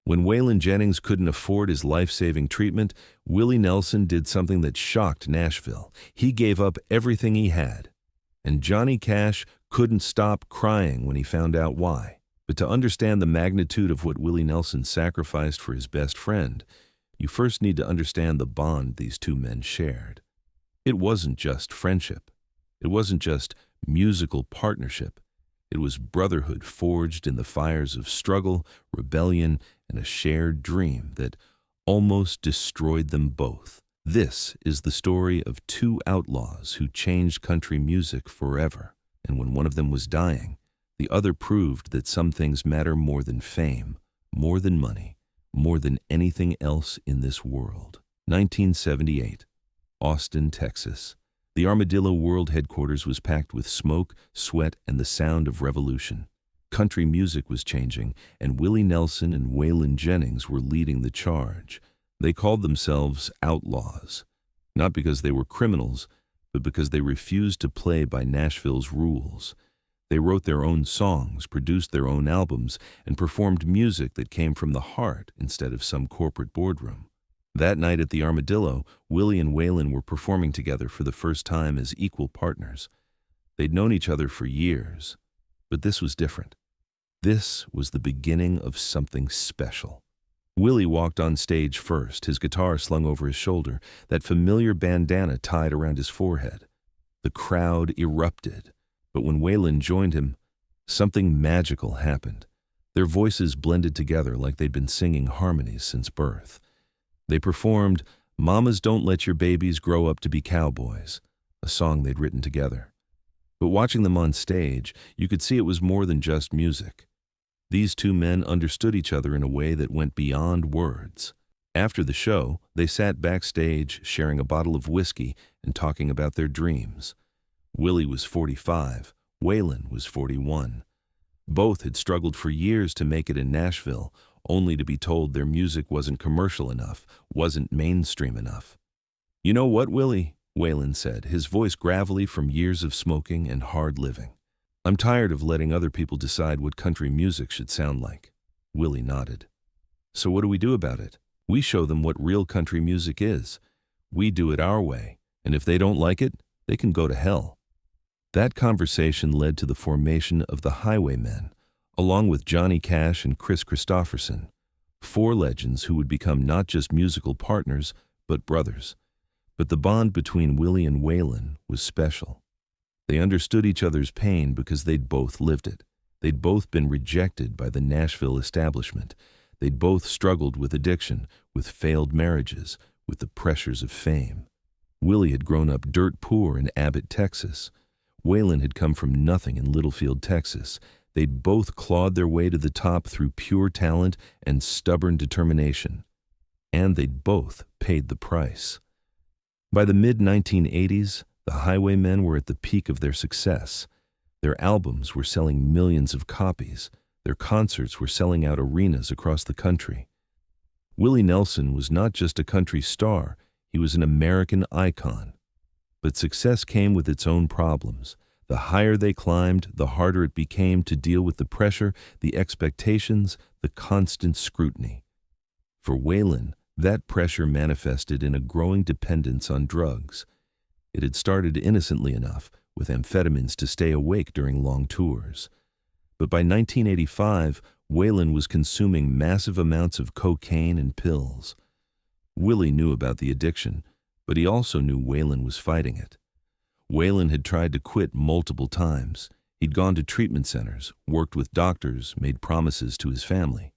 When Waylon Jennings couldn't afford his life-saving treatment, Willie Nelson did something that shocked Nashville. He gave up everything he had. And Johnny Cash couldn't stop crying when he found out why. But to understand the magnitude of what Willie Nelson sacrificed for his best friend, you first need to understand the bond these two men shared. It wasn't just friendship. It wasn't just musical partnership. It was brotherhood forged in the fires of struggle, rebellion, and a shared dream that almost destroyed them both. This is the story of two outlaws who changed country music forever. And when one of them was dying, the other proved that some things matter more than fame, more than money, more than anything else in this world. 1978, Austin, Texas. The Armadillo World headquarters was packed with smoke, sweat, and the sound of revolution. Country music was changing, and Willie Nelson and Waylon Jennings were leading the charge. They called themselves outlaws, not because they were criminals, but because they refused to play by Nashville's rules. They wrote their own songs, produced their own albums, and performed music that came from the heart instead of some corporate boardroom. That night at the Armadillo, Willie and Waylon were performing together for the first time as equal partners. They'd known each other for years, but this was different. This was the beginning of something special. Willie walked on stage first, his guitar slung over his shoulder, that familiar bandana tied around his forehead. The crowd erupted, but when Waylon joined him, something magical happened. Their voices blended together like they'd been singing harmonies since birth. They performed "Mamas Don't Let Your Babies Grow Up to Be Cowboys," a song they'd written together. But watching them on stage, you could see it was more than just music. These two men understood each other in a way that went beyond words. After the show, they sat backstage sharing a bottle of whiskey and talking about their dreams. Willie was 45, Waylon was 41. Both had struggled for years to make it in Nashville, only to be told their music wasn't commercial enough, wasn't mainstream enough. "You know what, Willie?" Waylon said, his voice gravelly from years of smoking and hard living. "I'm tired of letting other people decide what country music should sound like." Willie nodded. "So what do we do about it? We show them what real country music is. We do it our way, and if they don't like it, they can go to hell." That conversation led to the formation of the Highwaymen, along with Johnny Cash and Chris Christopherson, four legends who would become not just musical partners, but brothers. But the bond between Willie and Waylon was special. They understood each other's pain because they'd both lived it. They'd both been rejected by the Nashville establishment. They'd both struggled with addiction, with failed marriages, with the pressures of fame. Willie had grown up dirt poor in Abbott, Texas. Waylon had come from nothing in Littlefield, Texas. They'd both clawed their way to the top through pure talent and stubborn determination. And they'd both paid the price. By the mid-1980s, the Highwaymen were at the peak of their success. Their albums were selling millions of copies. Their concerts were selling out arenas across the country. Willie Nelson was not just a country star, he was an American icon. But success came with its own problems. The higher they climbed, the harder it became to deal with the pressure, the expectations, the constant scrutiny. For Waylon, that pressure manifested in a growing dependence on drugs. It had started innocently enough, with amphetamines to stay awake during long tours. But by 1985, Waylon was consuming massive amounts of cocaine and pills. Willie knew about the addiction, but he also knew Waylon was fighting it. Waylon had tried to quit multiple times. He'd gone to treatment centers, worked with doctors, made promises to his family.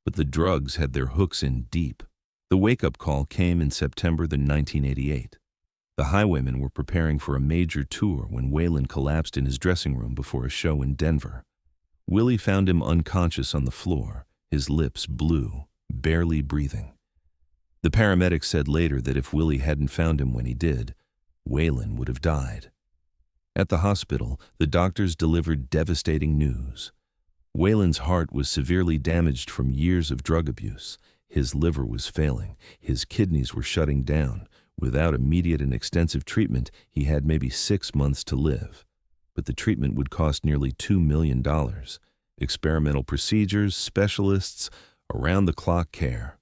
But the drugs had their hooks in deep. The wake-up call came in September 1988. The Highwaymen were preparing for a major tour when Waylon collapsed in his dressing room before a show in Denver. Willie found him unconscious on the floor, his lips blue, barely breathing. The paramedics said later that if Willie hadn't found him when he did, Waylon would have died. At the hospital, the doctors delivered devastating news. Waylon's heart was severely damaged from years of drug abuse. His liver was failing. His kidneys were shutting down. Without immediate and extensive treatment, he had maybe 6 months to live. But the treatment would cost nearly $2 million. Experimental procedures, specialists, around-the-clock care.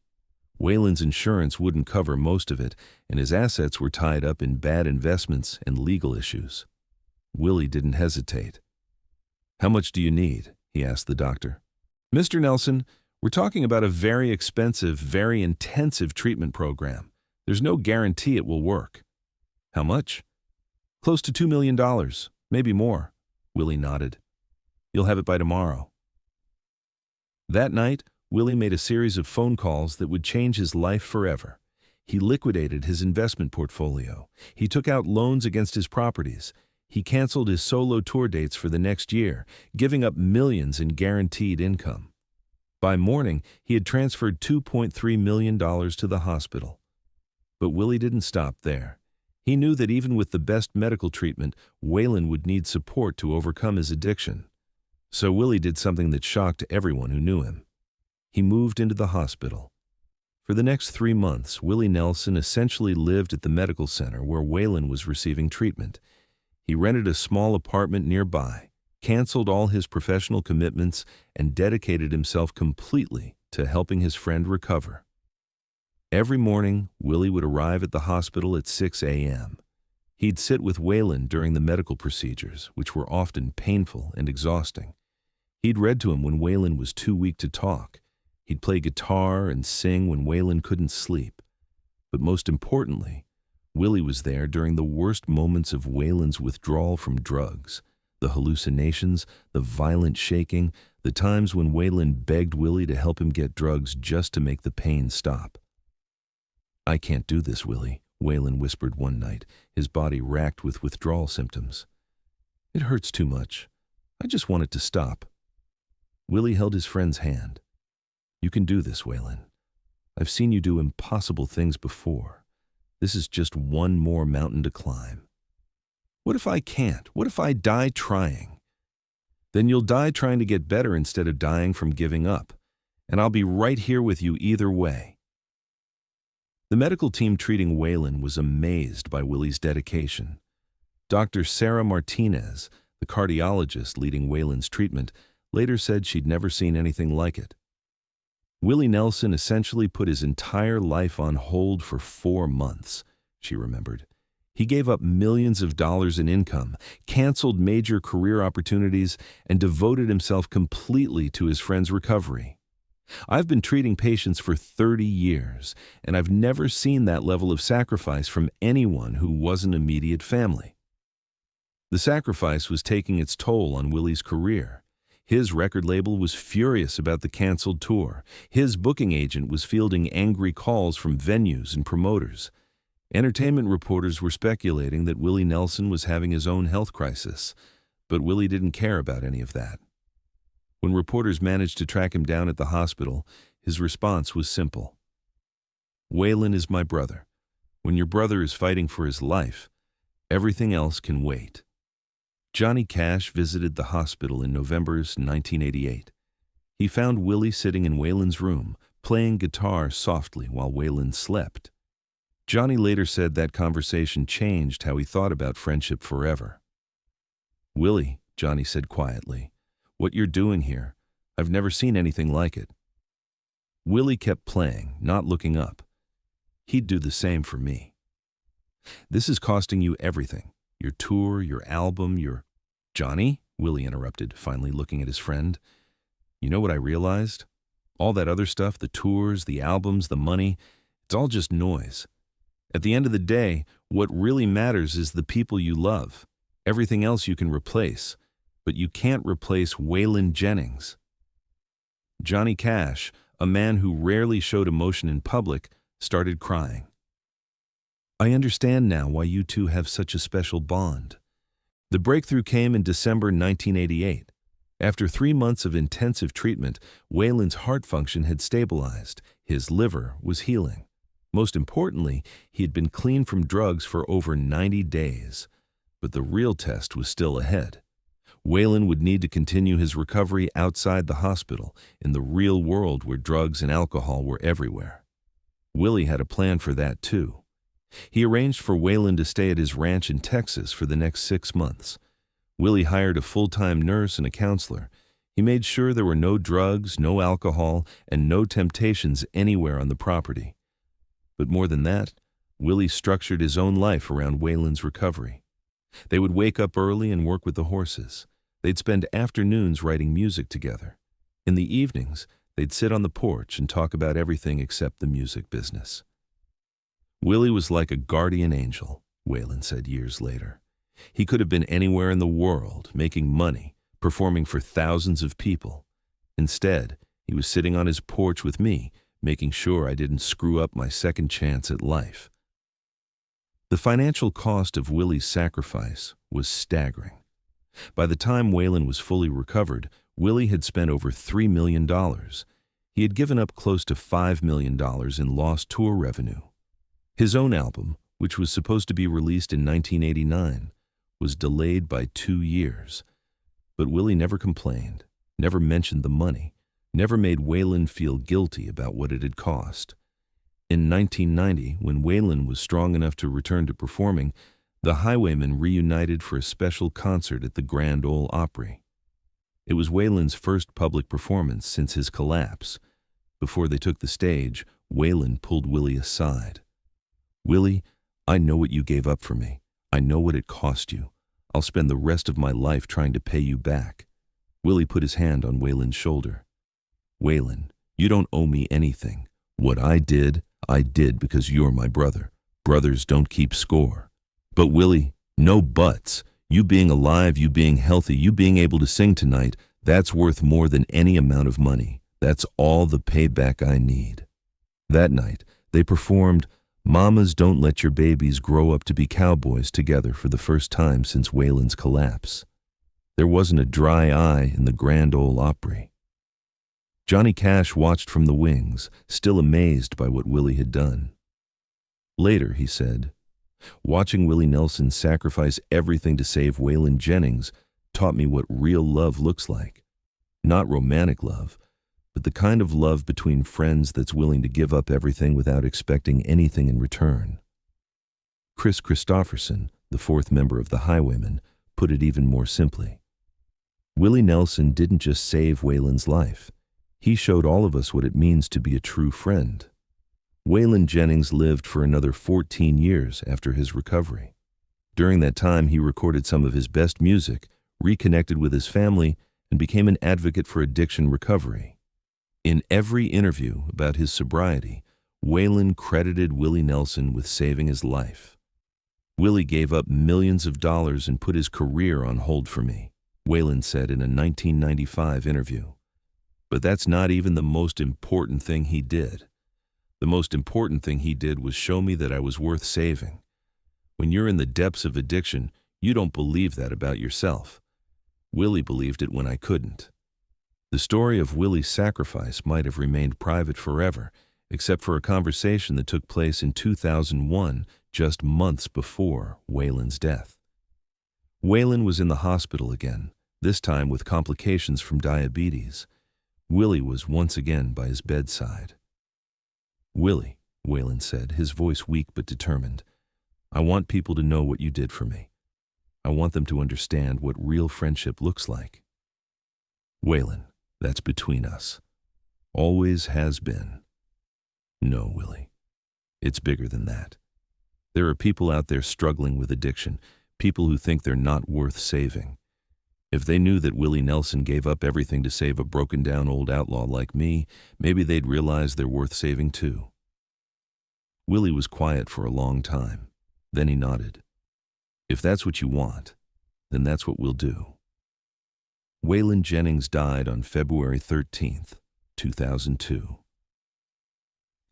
Waylon's insurance wouldn't cover most of it, and his assets were tied up in bad investments and legal issues. Willie didn't hesitate. "How much do you need?" he asked the doctor. "Mr. Nelson, we're talking about a very expensive, very intensive treatment program. There's no guarantee it will work." "How much?" "Close to $2 million, maybe more." Willie nodded. "You'll have it by tomorrow." That night, Willie made a series of phone calls that would change his life forever. He liquidated his investment portfolio. He took out loans against his properties. He canceled his solo tour dates for the next year, giving up millions in guaranteed income. By morning, he had transferred $2.3 million to the hospital. But Willie didn't stop there. He knew that even with the best medical treatment, Waylon would need support to overcome his addiction. So Willie did something that shocked everyone who knew him. He moved into the hospital. For the next 3 months, Willie Nelson essentially lived at the medical center where Waylon was receiving treatment. He rented a small apartment nearby, canceled all his professional commitments, and dedicated himself completely to helping his friend recover. Every morning, Willie would arrive at the hospital at 6 a.m. He'd sit with Waylon during the medical procedures, which were often painful and exhausting. He'd read to him when Waylon was too weak to talk. He'd play guitar and sing when Waylon couldn't sleep. But most importantly, Willie was there during the worst moments of Waylon's withdrawal from drugs, the hallucinations, the violent shaking, the times when Waylon begged Willie to help him get drugs just to make the pain stop. "I can't do this, Willie," Waylon whispered one night, his body racked with withdrawal symptoms. "It hurts too much. I just want it to stop." Willie held his friend's hand. "You can do this, Waylon. I've seen you do impossible things before. This is just one more mountain to climb." "What if I can't? What if I die trying?" "Then you'll die trying to get better instead of dying from giving up. And I'll be right here with you either way." The medical team treating Waylon was amazed by Willie's dedication. Dr. Sarah Martinez, the cardiologist leading Waylon's treatment, later said she'd never seen anything like it. Willie Nelson essentially put his entire life on hold for 4 months, she remembered. He gave up millions of dollars in income, canceled major career opportunities, and devoted himself completely to his friend's recovery. "I've been treating patients for 30 years, and I've never seen that level of sacrifice from anyone who wasn't immediate family." The sacrifice was taking its toll on Willie's career. His record label was furious about the canceled tour. His booking agent was fielding angry calls from venues and promoters. Entertainment reporters were speculating that Willie Nelson was having his own health crisis, but Willie didn't care about any of that. When reporters managed to track him down at the hospital, his response was simple. "Waylon is my brother. When your brother is fighting for his life, everything else can wait." Johnny Cash visited the hospital in November 1988. He found Willie sitting in Waylon's room, playing guitar softly while Waylon slept. Johnny later said that conversation changed how he thought about friendship forever. "Willie," Johnny said quietly, "what you're doing here, I've never seen anything like it." Willie kept playing, not looking up. "He'd do the same for me." "This is costing you everything. Your tour, your album, your—" "Johnny," Willie interrupted, finally looking at his friend. "You know what I realized? All that other stuff, the tours, the albums, the money, it's all just noise. At the end of the day, what really matters is the people you love. Everything else you can replace, but you can't replace Waylon Jennings." Johnny Cash, a man who rarely showed emotion in public, started crying. "I understand now why you two have such a special bond." The breakthrough came in December 1988. After 3 months of intensive treatment, Waylon's heart function had stabilized. His liver was healing. Most importantly, he had been clean from drugs for over 90 days. But the real test was still ahead. Waylon would need to continue his recovery outside the hospital, in the real world where drugs and alcohol were everywhere. Willie had a plan for that too. He arranged for Waylon to stay at his ranch in Texas for the next 6 months. Willie hired a full-time nurse and a counselor. He made sure there were no drugs, no alcohol, and no temptations anywhere on the property. But more than that, Willie structured his own life around Waylon's recovery. They would wake up early and work with the horses. They'd spend afternoons writing music together. In the evenings, they'd sit on the porch and talk about everything except the music business. Willie was like a guardian angel, Waylon said years later. He could have been anywhere in the world, making money, performing for thousands of people. Instead, he was sitting on his porch with me, making sure I didn't screw up my second chance at life. The financial cost of Willie's sacrifice was staggering. By the time Waylon was fully recovered, Willie had spent over $3 million. He had given up close to $5 million in lost tour revenue. His own album, which was supposed to be released in 1989, was delayed by 2 years. But Willie never complained, never mentioned the money, never made Waylon feel guilty about what it had cost. In 1990, when Waylon was strong enough to return to performing, the Highwaymen reunited for a special concert at the Grand Ole Opry. It was Waylon's first public performance since his collapse. Before they took the stage, Waylon pulled Willie aside. "Willie, I know what you gave up for me. I know what it cost you. I'll spend the rest of my life trying to pay you back." Willie put his hand on Waylon's shoulder. "Waylon, you don't owe me anything. What I did because you're my brother. Brothers don't keep score. But Willie, no buts. You being alive, you being healthy, you being able to sing tonight, that's worth more than any amount of money. That's all the payback I need." That night, they performed "Mamas Don't Let Your Babies Grow Up to Be Cowboys" together for the first time since Waylon's collapse. There wasn't a dry eye in the Grand Ole Opry. Johnny Cash watched from the wings, still amazed by what Willie had done. Later, he said, "Watching Willie Nelson sacrifice everything to save Waylon Jennings taught me what real love looks like. Not romantic love, but the kind of love between friends that's willing to give up everything without expecting anything in return." Chris Christopherson, the fourth member of the Highwaymen, put it even more simply. Willie Nelson didn't just save Waylon's life. He showed all of us what it means to be a true friend. Waylon Jennings lived for another 14 years after his recovery. During that time, he recorded some of his best music, reconnected with his family, and became an advocate for addiction recovery. In every interview about his sobriety, Waylon credited Willie Nelson with saving his life. "Willie gave up millions of dollars and put his career on hold for me," Waylon said in a 1995 interview. "But that's not even the most important thing he did. The most important thing he did was show me that I was worth saving. When you're in the depths of addiction, you don't believe that about yourself. Willie believed it when I couldn't." The story of Willie's sacrifice might have remained private forever, except for a conversation that took place in 2001, just months before Waylon's death. Waylon was in the hospital again, this time with complications from diabetes. Willie was once again by his bedside. "Willie," Waylon said, his voice weak but determined, "I want people to know what you did for me. I want them to understand what real friendship looks like." "Waylon, that's between us. Always has been." "No, Willie. It's bigger than that. There are people out there struggling with addiction, people who think they're not worth saving. If they knew that Willie Nelson gave up everything to save a broken-down old outlaw like me, maybe they'd realize they're worth saving too." Willie was quiet for a long time. Then he nodded. "If that's what you want, then that's what we'll do." Waylon Jennings died on February 13th, 2002.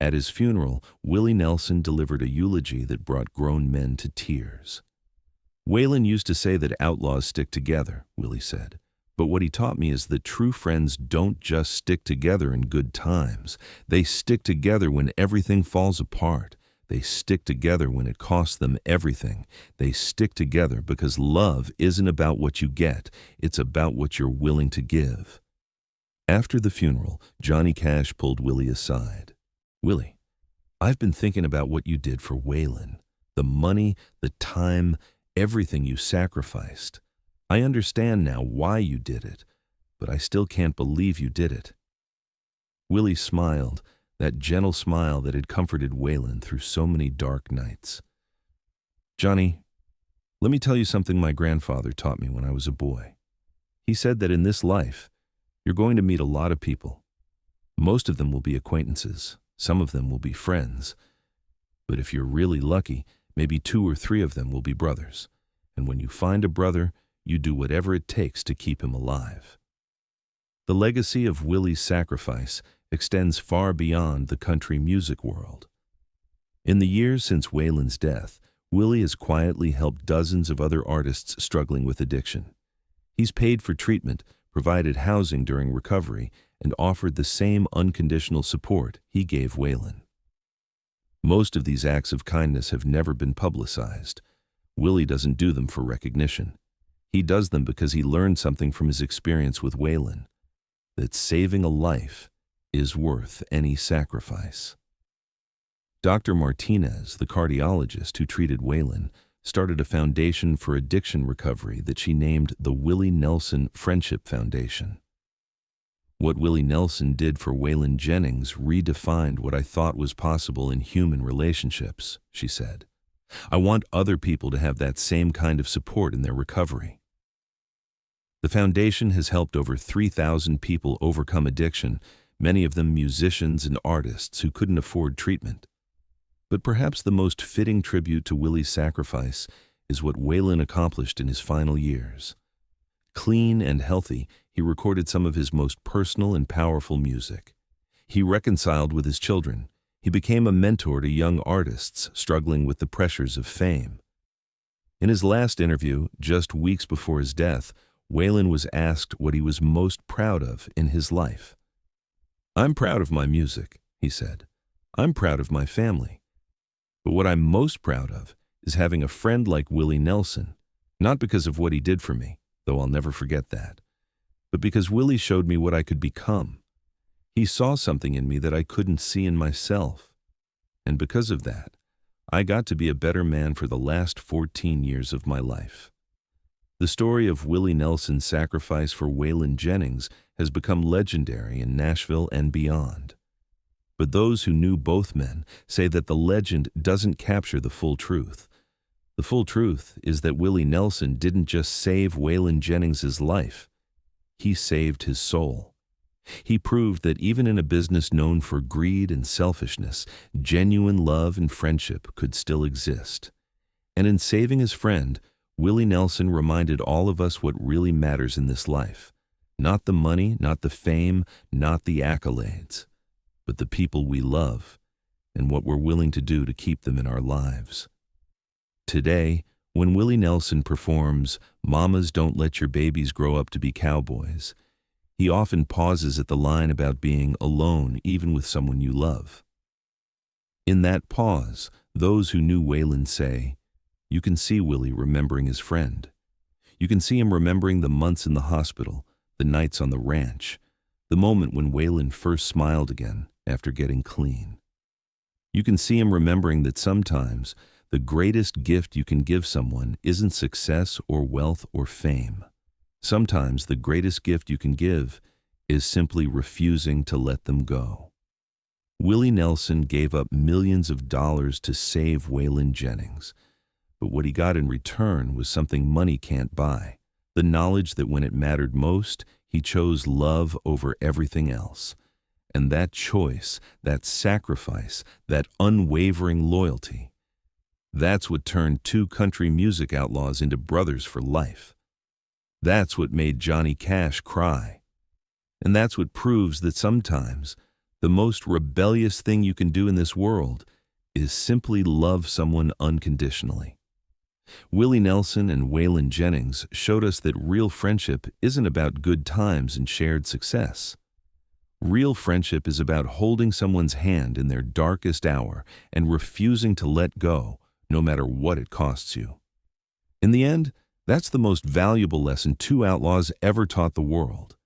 At his funeral, Willie Nelson delivered a eulogy that brought grown men to tears. "Waylon used to say that outlaws stick together," Willie said. "But what he taught me is that true friends don't just stick together in good times. They stick together when everything falls apart. They stick together when it costs them everything. They stick together because love isn't about what you get. It's about what you're willing to give." After the funeral, Johnny Cash pulled Willie aside. "Willie, I've been thinking about what you did for Waylon. The money, the time, everything you sacrificed. I understand now why you did it. but I still can't believe you did it." Willie smiled, that gentle smile that had comforted Waylon through so many dark nights. "Johnny, let me tell you something my grandfather taught me when I was a boy. He said that in this life, you're going to meet a lot of people. Most of them will be acquaintances. Some of them will be friends. But if you're really lucky, maybe 2 or 3 of them will be brothers. And when you find a brother, you do whatever it takes to keep him alive." The legacy of Willie's sacrifice extends far beyond the country music world. In the years since Waylon's death, Willie has quietly helped dozens of other artists struggling with addiction. He's paid for treatment, provided housing during recovery, and offered the same unconditional support he gave Waylon. Most of these acts of kindness have never been publicized. Willie doesn't do them for recognition. He does them because he learned something from his experience with Waylon, that saving a life is worth any sacrifice. Dr. Martinez, the cardiologist who treated Waylon, started a foundation for addiction recovery that she named the Willie Nelson Friendship Foundation. "What Willie Nelson did for Waylon Jennings redefined what I thought was possible in human relationships," she said. "I want other people to have that same kind of support in their recovery." The foundation has helped over 3,000 people overcome addiction, many of them musicians and artists who couldn't afford treatment. But perhaps the most fitting tribute to Willie's sacrifice is what Waylon accomplished in his final years. Clean and healthy, he recorded some of his most personal and powerful music. He reconciled with his children. He became a mentor to young artists struggling with the pressures of fame. In his last interview, just weeks before his death, Waylon was asked what he was most proud of in his life. "I'm proud of my music," he said. "I'm proud of my family. But what I'm most proud of is having a friend like Willie Nelson, not because of what he did for me, though I'll never forget that, but because Willie showed me what I could become. He saw something in me that I couldn't see in myself. And because of that, I got to be a better man for the last 14 years of my life." The story of Willie Nelson's sacrifice for Waylon Jennings has become legendary in Nashville and beyond. But those who knew both men say that the legend doesn't capture the full truth. The full truth is that Willie Nelson didn't just save Waylon Jennings' life, he saved his soul. He proved that even in a business known for greed and selfishness, genuine love and friendship could still exist. And in saving his friend, Willie Nelson reminded all of us what really matters in this life. Not the money, not the fame, not the accolades, but the people we love and what we're willing to do to keep them in our lives. Today, when Willie Nelson performs "Mamas Don't Let Your Babies Grow Up to Be Cowboys," he often pauses at the line about being alone even with someone you love. In that pause, those who knew Waylon say, you can see Willie remembering his friend. You can see him remembering the months in the hospital, the nights on the ranch, the moment when Waylon first smiled again after getting clean. You can see him remembering that sometimes the greatest gift you can give someone isn't success or wealth or fame. Sometimes the greatest gift you can give is simply refusing to let them go. Willie Nelson gave up millions of dollars to save Waylon Jennings. But what he got in return was something money can't buy, the knowledge that when it mattered most, he chose love over everything else. And that choice, that sacrifice, that unwavering loyalty, that's what turned 2 country music outlaws into brothers for life. That's what made Johnny Cash cry. And that's what proves that sometimes the most rebellious thing you can do in this world is simply love someone unconditionally. Willie Nelson and Waylon Jennings showed us that real friendship isn't about good times and shared success. Real friendship is about holding someone's hand in their darkest hour and refusing to let go, no matter what it costs you. In the end, that's the most valuable lesson 2 outlaws ever taught the world.